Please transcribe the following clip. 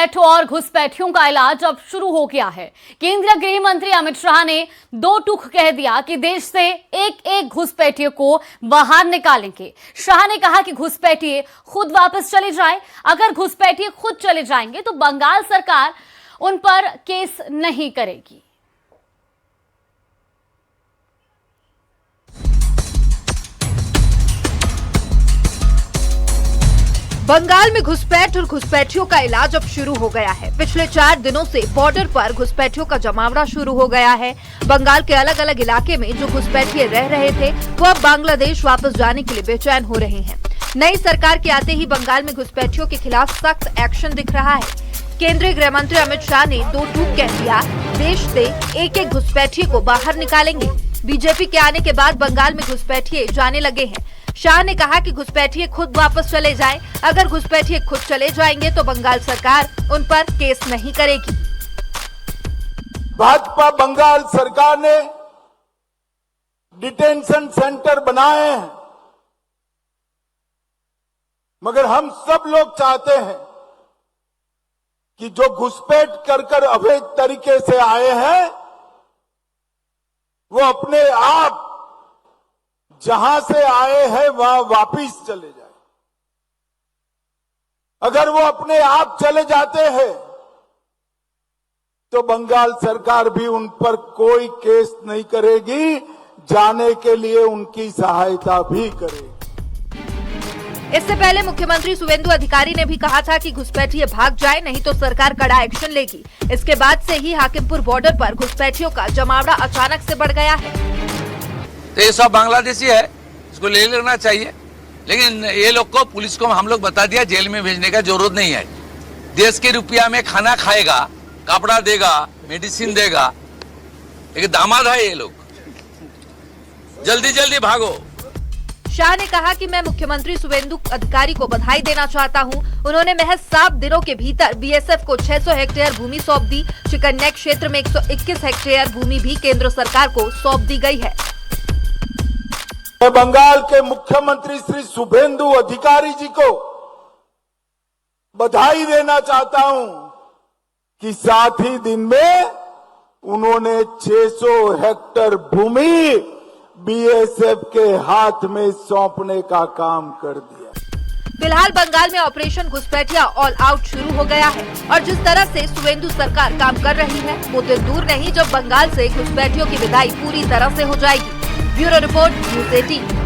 घुसपैठ और घुसपैठियों का इलाज अब शुरू हो गया है। केंद्रीय गृह मंत्री अमित शाह ने दो टूक कह दिया कि देश से एक एक घुसपैठियों को बाहर निकालेंगे। शाह ने कहा कि घुसपैठिए खुद वापस चले जाएं। अगर घुसपैठिए खुद चले जाएंगे तो बंगाल सरकार उन पर केस नहीं करेगी। बंगाल में घुसपैठ और घुसपैठियों का इलाज अब शुरू हो गया है। पिछले 4 दिनों से बॉर्डर पर घुसपैठियों का जमावड़ा शुरू हो गया है। बंगाल के अलग अलग इलाके में जो घुसपैठिए रह रहे थे वो अब बांग्लादेश वापस जाने के लिए बेचैन हो रहे हैं। नई सरकार के आते ही बंगाल में घुसपैठियों के खिलाफ सख्त एक्शन दिख रहा है। केंद्रीय गृह मंत्री अमित शाह ने दो टूक कह दिया, देश से एक एक घुसपैठिए को बाहर निकालेंगे। बीजेपी के आने के बाद बंगाल में घुसपैठिए जाने लगे हैं। शाह ने कहा कि घुसपैठिए खुद वापस चले जाएं। अगर घुसपैठिए खुद चले जाएंगे तो बंगाल सरकार उन पर केस नहीं करेगी। भाजपा बंगाल सरकार ने डिटेंशन सेंटर बनाए हैं, मगर हम सब लोग चाहते हैं कि जो घुसपैठ कर अवैध तरीके से आए हैं वो अपने आप जहां से आए हैं वहां वापिस चले जाए। अगर वो अपने आप चले जाते हैं तो बंगाल सरकार भी उन पर कोई केस नहीं करेगी, जाने के लिए उनकी सहायता भी करेगी। इससे पहले मुख्यमंत्री शुवेंदु अधिकारी ने भी कहा था कि घुसपैठिए भाग जाए, नहीं तो सरकार कड़ा एक्शन लेगी। इसके बाद से ही हाकिमपुर बॉर्डर पर घुसपैठियों का जमावड़ा अचानक से बढ़ गया है। तो ये सब बांग्लादेशी है, इसको ले लेना चाहिए, लेकिन ये लोग को पुलिस को हम लोग बता दिया जेल में भेजने का जरूरत नहीं है। देश के रुपया में खाना खाएगा, कपड़ा देगा, मेडिसिन देगा, एक दामाद है ये लोग, जल्दी जल्दी भागो। शाह ने कहा कि मैं मुख्यमंत्री शुवेंदु अधिकारी को बधाई देना चाहता हूं। उन्होंने महज 7 दिनों के भीतर बीएसएफ को 600 हेक्टेयर भूमि सौंप दी। चिकन नेक क्षेत्र में 121 हेक्टेयर भूमि भी केंद्र सरकार को सौंप दी गई है। मैं बंगाल के मुख्यमंत्री श्री शुभेंदु अधिकारी जी को बधाई देना चाहता हूं कि 7 ही दिन में उन्होंने 600 हेक्टेयर भूमि बीएसएफ के हाथ में सौंपने का काम कर दिया। फिलहाल बंगाल में ऑपरेशन घुसपैठिया ऑल आउट शुरू हो गया है और जिस तरह से शुवेंदु सरकार काम कर रही है वो दिन दूर नहीं जब बंगाल से घुसपैठियों की विदाई पूरी तरह से हो जाएगी। Bureau report news 18।